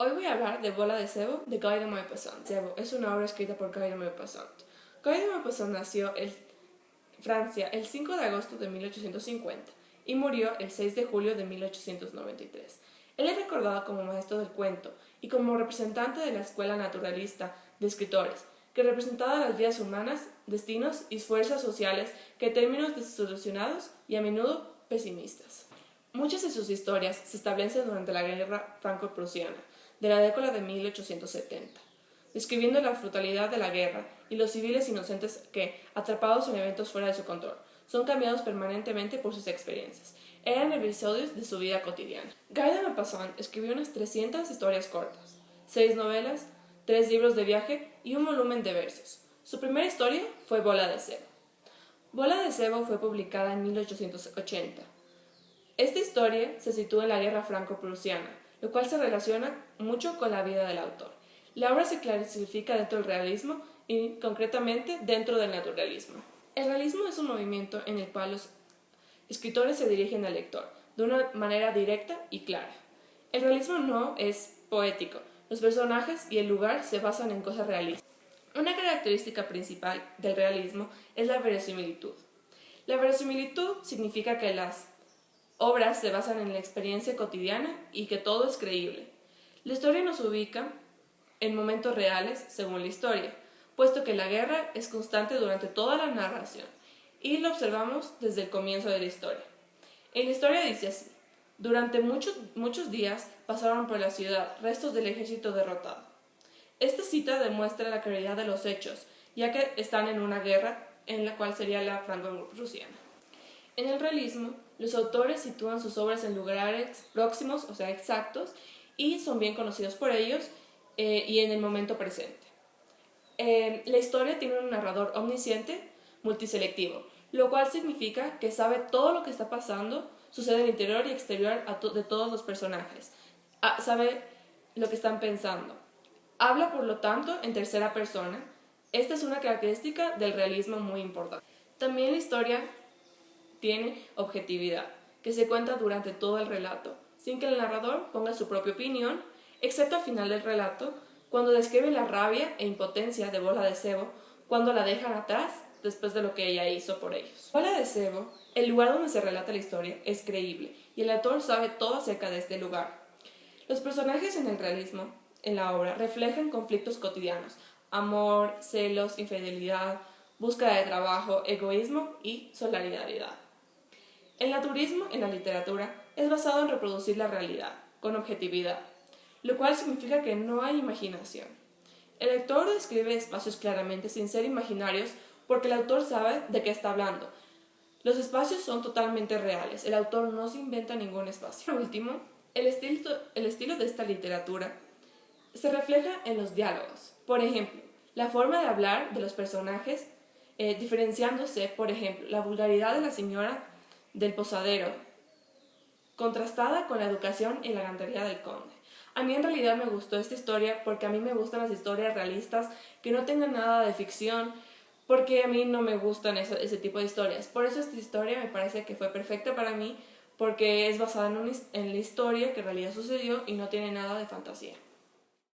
Hoy voy a hablar de Bola de Sebo de Guy de Maupassant. Sebo es una obra escrita por Guy de Maupassant. Guy de Maupassant nació en Francia el 5 de agosto de 1850 y murió el 6 de julio de 1893. Él es recordado como maestro del cuento y como representante de la escuela naturalista de escritores, que representaba las vidas humanas, destinos y fuerzas sociales que términos desilusionados y a menudo pesimistas. Muchas de sus historias se establecen durante la Guerra Franco-Prusiana de la década de 1870, describiendo la brutalidad de la guerra y los civiles inocentes que, atrapados en eventos fuera de su control, son cambiados permanentemente por sus experiencias. Eran episodios de su vida cotidiana. Guy de Maupassant escribió unas 300 historias cortas, 6 novelas, 3 libros de viaje y un volumen de versos. Su primera historia fue Bola de Sebo. Bola de Sebo fue publicada en 1880. Esta historia se sitúa en la Guerra Franco-Prusiana, lo cual se relaciona mucho con la vida del autor. La obra se clasifica dentro del realismo y, concretamente, dentro del naturalismo. El realismo es un movimiento en el cual los escritores se dirigen al lector de una manera directa y clara. El realismo no es poético. Los personajes y el lugar se basan en cosas realistas. Una característica principal del realismo es la verosimilitud. La verosimilitud significa que las obras se basan en la experiencia cotidiana y que todo es creíble. La historia nos ubica en momentos reales según la historia, puesto que la guerra es constante durante toda la narración y lo observamos desde el comienzo de la historia. En la historia dice así: durante muchos días pasaron por la ciudad restos del ejército derrotado. Esta cita demuestra la claridad de los hechos, ya que están en una guerra en la cual sería la franco-prusiana. En el realismo, los autores sitúan sus obras en lugares próximos, o sea, exactos, y son bien conocidos por ellos y en el momento presente. La historia tiene un narrador omnisciente, multiselectivo, lo cual significa que sabe todo lo que está pasando, sucede en el interior y exterior de todos los personajes. Sabe lo que están pensando. Habla, por lo tanto, en tercera persona. Esta es una característica del realismo muy importante. También la historia tiene objetividad, que se cuenta durante todo el relato, sin que el narrador ponga su propia opinión, excepto al final del relato, cuando describe la rabia e impotencia de Bola de Sebo cuando la dejan atrás después de lo que ella hizo por ellos. Bola de Sebo, el lugar donde se relata la historia, es creíble y el autor sabe todo acerca de este lugar. Los personajes en el realismo, en la obra, reflejan conflictos cotidianos: amor, celos, infidelidad, búsqueda de trabajo, egoísmo y solidaridad. El naturismo en la literatura es basado en reproducir la realidad, con objetividad, lo cual significa que no hay imaginación. El lector describe espacios claramente sin ser imaginarios porque el autor sabe de qué está hablando. Los espacios son totalmente reales, el autor no se inventa ningún espacio. Por último, el estilo de esta literatura se refleja en los diálogos. Por ejemplo, la forma de hablar de los personajes, diferenciándose, por ejemplo, la vulgaridad de la señora del posadero, contrastada con la educación y la galantería del conde. A mí en realidad me gustó esta historia porque a mí me gustan las historias realistas que no tengan nada de ficción, porque a mí no me gustan ese tipo de historias. Por eso esta historia me parece que fue perfecta para mí, porque es basada en la historia que en realidad sucedió y no tiene nada de fantasía.